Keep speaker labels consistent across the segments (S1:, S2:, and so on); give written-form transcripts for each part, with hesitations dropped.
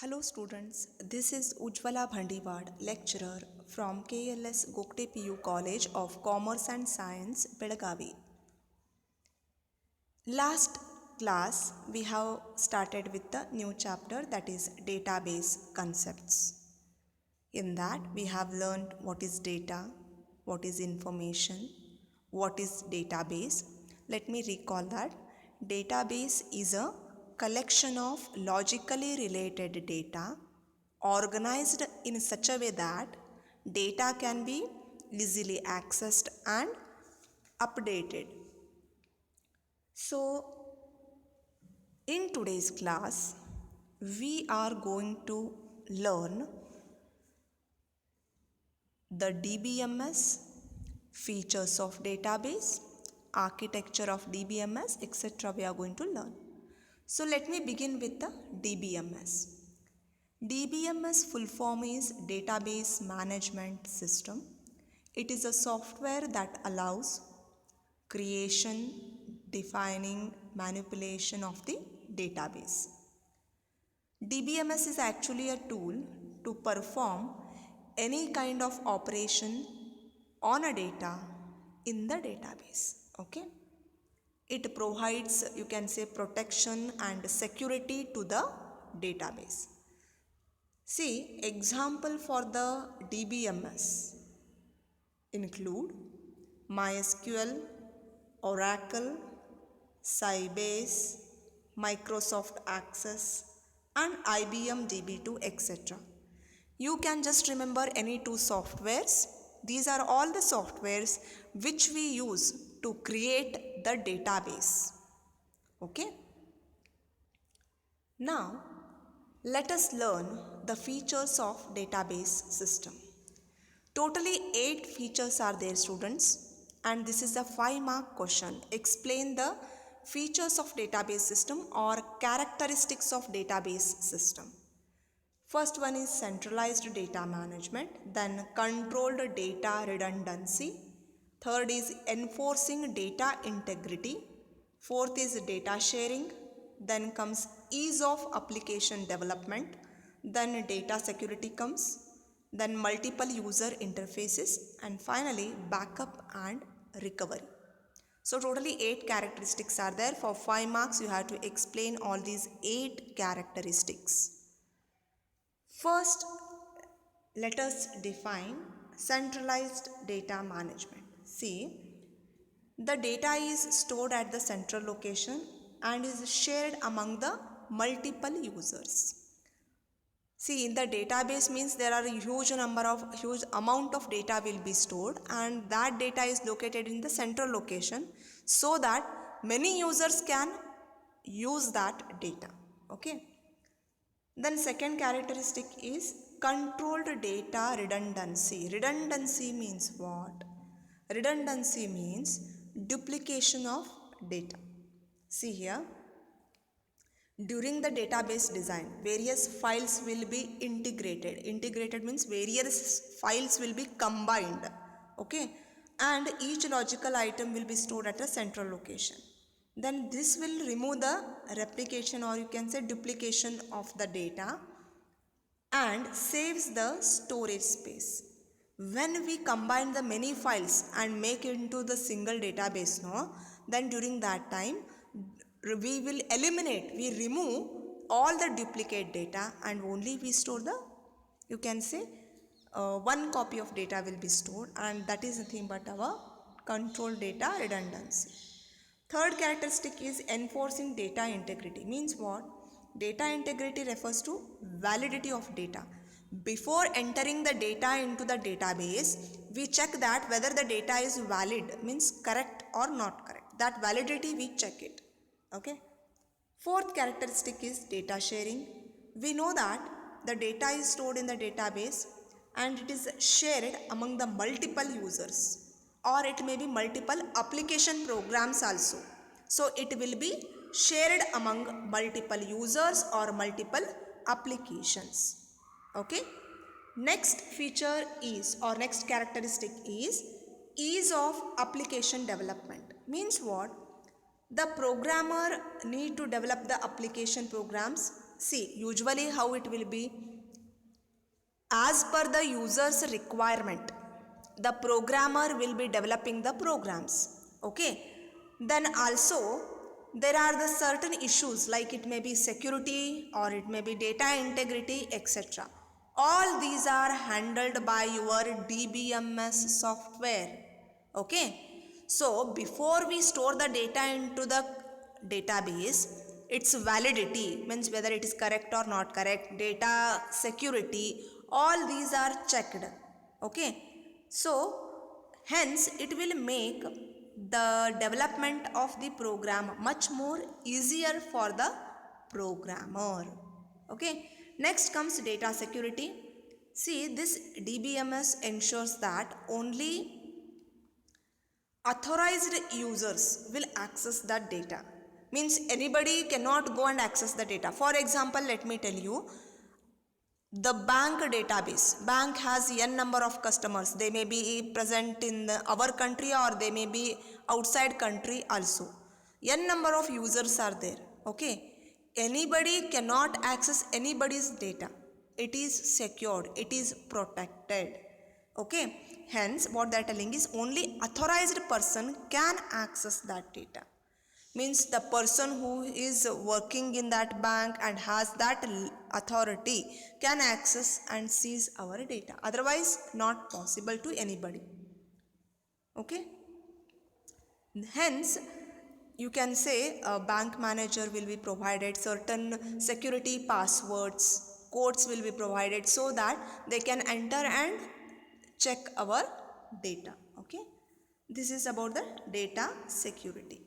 S1: Hello students, this is Ujjwala Bhandiwad, lecturer from KLS Gokte PU College of Commerce and Science, Belagavi. Last class we have started with the new chapter, that is database concepts. In that we have learned what is data, what is information, what is database. Let me recall that database is a collection of logically related data organized in such a way that data can be easily accessed and updated. So, in today's class, we are going to learn the DBMS, features of database, architecture of DBMS, etc. we are going to learn. So, let me begin with the DBMS. DBMS full form is Database Management System. It is a software that allows creation, defining, manipulation of the database. DBMS is actually a tool to perform any kind of operation on a data in the database. Okay. It provides, you can say, protection and security to the database. See, example for the DBMS include MySQL, Oracle, Sybase, Microsoft Access and IBM DB2, etc. You can just remember any two softwares. These are all the softwares which we use to create the database. Okay. Now, let us learn the features of database system. Totally 8 features are there, students, and this is a 5-mark question. Explain the features of database system or characteristics of database system. First one is centralized data management, then controlled data redundancy. Third is enforcing data integrity. Fourth is data sharing. Then comes ease of application development. Then data security comes. Then multiple user interfaces. And finally backup and recovery. So totally 8 characteristics are there. For 5 marks you have to explain all these 8 characteristics. First, let us define centralized data management. See, the data is stored at the central location and is shared among the multiple users. See, in the database means there are a huge amount of data will be stored, and that data is located in the central location so that many users can use that data. Okay. Then second characteristic is controlled data redundancy. Redundancy means what? Redundancy means duplication of data. See here, during the database design, various files will be integrated. Integrated means various files will be combined. Okay, and each logical item will be stored at a central location. Then this will remove the replication, or you can say duplication of the data, and saves the storage space. When we combine the many files and make it into the single database, then during that time we will remove all the duplicate data, and only we store the, you can say, one copy of data will be stored, and that is nothing but our control data redundancy. Third characteristic is enforcing data integrity. Means what? Data integrity refers to validity of data. Before entering the data into the database, we check that whether the data is valid, means correct or not correct. That validity we check it. Okay. Fourth characteristic is data sharing. We know that the data is stored in the database and it is shared among the multiple users, or it may be multiple application programs also. So it will be shared among multiple users or multiple applications. Okay. Next feature is, or next characteristic is, ease of application development. Means what? The programmer need to develop the application programs see usually how it will be, as per the user's requirement the programmer will be developing the programs. Okay, then also there are the certain issues like it may be security or it may be data integrity, etc. All these are handled by your DBMS software. Okay, so before we store the data into the database, its validity means whether it is correct or not correct, data security, all these are checked. Okay, so hence it will make the development of the program much more easier for the programmer. Okay, next comes data security. See, this DBMS ensures that only authorized users will access that data, means anybody cannot go and access the data. For example, let me tell you, the bank database, bank has n number of customers, they may be present in our country or they may be outside country also, n number of users are there. Okay, anybody cannot access anybody's data, it is secured, it is protected. Okay, hence what they are telling is only authorized person can access that data, means the person who is working in that bank and has that authority can access and seize our data, otherwise not possible to anybody. Okay, hence you can say a bank manager will be provided certain security passwords, codes will be provided so that they can enter and check our data. Okay, this is about the data security.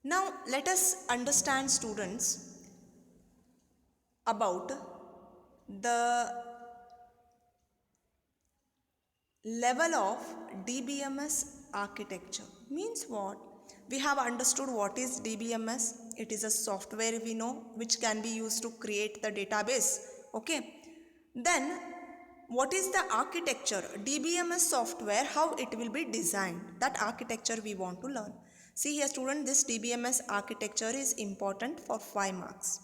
S1: Now let us understand, students, about the level of DBMS architecture. Means what? We have understood what is DBMS. It is a software we know which can be used to create the database. Okay, then what is the architecture? DBMS software, how it will be designed, that architecture we want to learn. See here student, this DBMS architecture is important for 5 marks.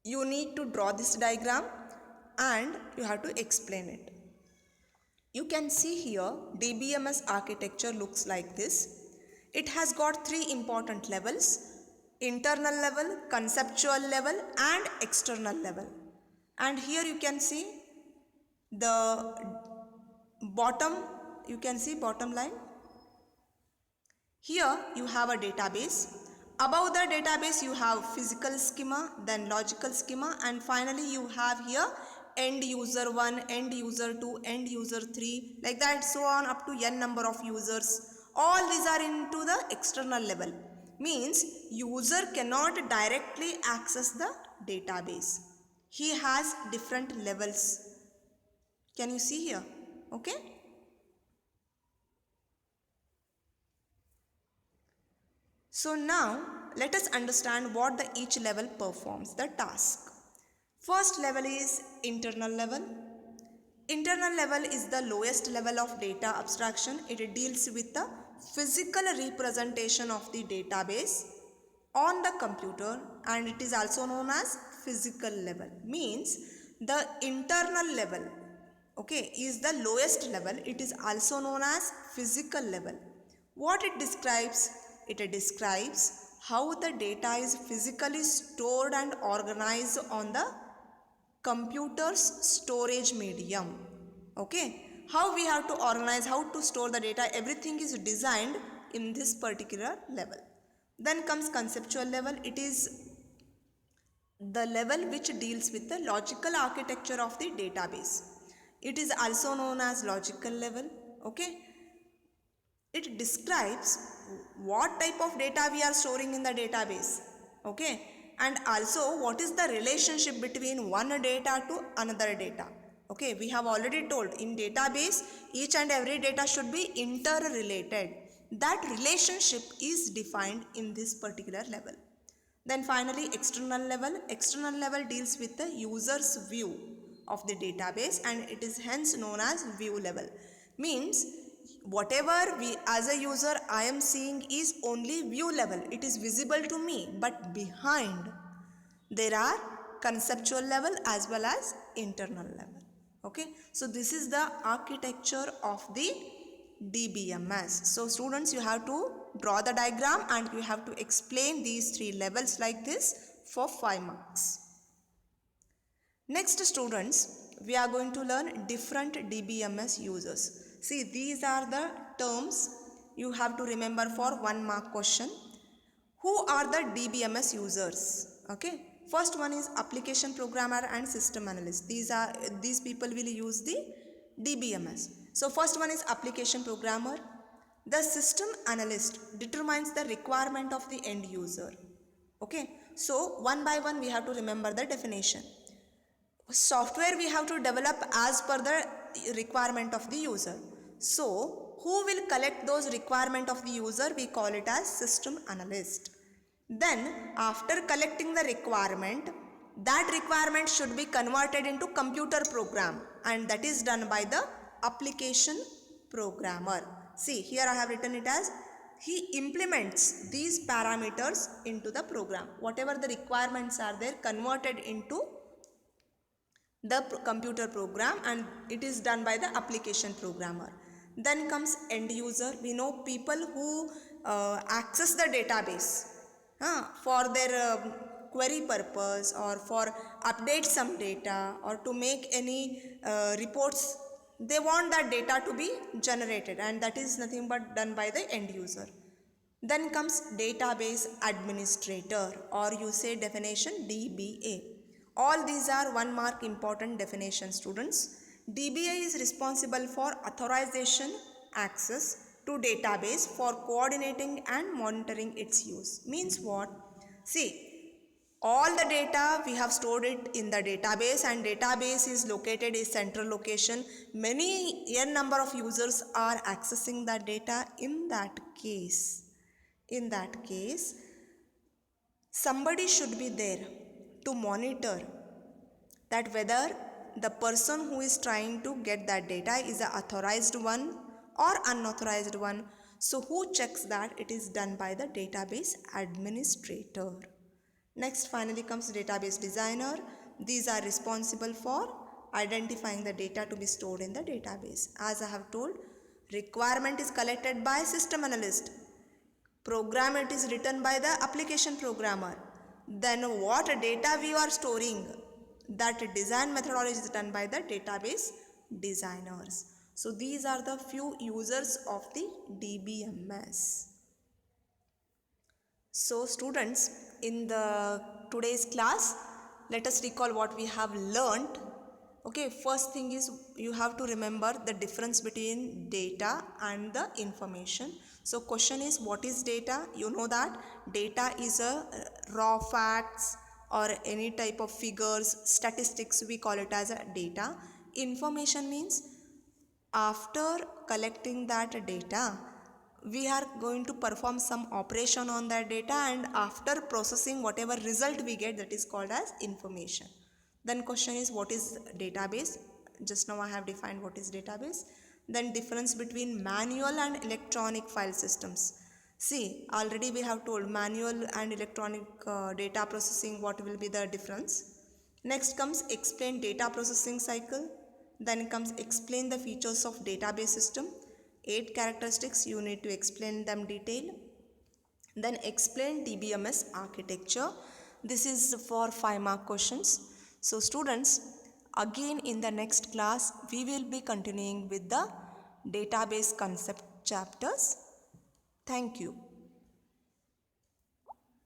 S1: You need to draw this diagram and you have to explain it. You can see here DBMS architecture looks like this. It has got 3 important levels: internal level, conceptual level and external level. And here you can see the bottom, you can see bottom line. Here you have a database. Above the database you have physical schema, then logical schema, and finally you have here end user 1, end user 2, end user 3, like that, so on up to n number of users. All these are into the external level, means user cannot directly access the database. He has different levels. Can you see here? Okay. So now let us understand what the each level performs the task. First level is internal level. Internal level is the lowest level of data abstraction. It deals with the physical representation of the database on the computer, and it is also known as physical level. Means the internal level, okay, is the lowest level. It is also known as physical level. What it describes? It describes how the data is physically stored and organized on the computer's storage medium. Okay, how we have to organize, how to store the data, everything is designed in this particular level. Then comes conceptual level. It is the level which deals with the logical architecture of the database. It is also known as logical level. Okay, it describes what type of data we are storing in the database. Okay, and also what is the relationship between one data to another data. Okay, we have already told in database each and every data should be interrelated. That relationship is defined in this particular level. Then finally external level. External level deals with the user's view of the database, and it is hence known as view level. Means whatever we as a user I am seeing is only view level. It is visible to me, but behind there are conceptual level as well as internal level. Okay, so this is the architecture of the DBMS. So students, you have to draw the diagram and you have to explain these three levels like this for 5 marks. Next students, we are going to learn different DBMS users. See, these are the terms you have to remember for 1 mark question. Who are the DBMS users? Okay, first one is application programmer and system analyst. These people will use the DBMS. So first one is application programmer. The system analyst determines the requirement of the end user. Okay, so one by one we have to remember the definition. Software we have to develop as per the requirement of the user. So who will collect those requirement of the user? We call it as system analyst. Then after collecting the requirement, that requirement should be converted into computer program, and that is done by the application programmer. See, here I have written it as he implements these parameters into the program. Whatever the requirements are there, converted into the computer program, and it is done by the application programmer. Then comes end user. We know people who access the database for their query purpose, or for update some data, or to make any reports. They want that data to be generated, and that is nothing but done by the end user. Then comes database administrator, or you say definition DBA. All these are 1 mark important definition, students. DBA is responsible for authorization, access to database, for coordinating and monitoring its use. Means what? See, all the data we have stored it in the database, and database is located in central location. Many n number of users are accessing that data. In that case, somebody should be there to monitor that whether the person who is trying to get that data is an authorized one or unauthorized one. So who checks that? It is done by the database administrator. Next, finally comes database designer. These are responsible for identifying the data to be stored in the database. As I have told, requirement is collected by system analyst. Program it is written by the application programmer. Then what data we are storing, that design methodology is done by the database designers. So these are the few users of the DBMS. So students, in the today's class, let us recall what we have learnt. Okay, first thing is you have to remember the difference between data and the information. So question is, what is data? You know that data is a raw facts or any type of figures, statistics, we call it as a data. Information means after collecting that data, we are going to perform some operation on that data, and after processing whatever result we get, that is called as information. Then question is, what is database? Just now I have defined what is database. Then difference between manual and electronic file systems. See, already we have told manual and electronic data processing, what will be the difference. Next comes explain data processing cycle. Then comes explain the features of database system. 8 characteristics, you need to explain them detail. Then explain DBMS architecture. This is for 5 mark questions. So students, again in the next class we will be continuing with the database concept chapters. Thank you.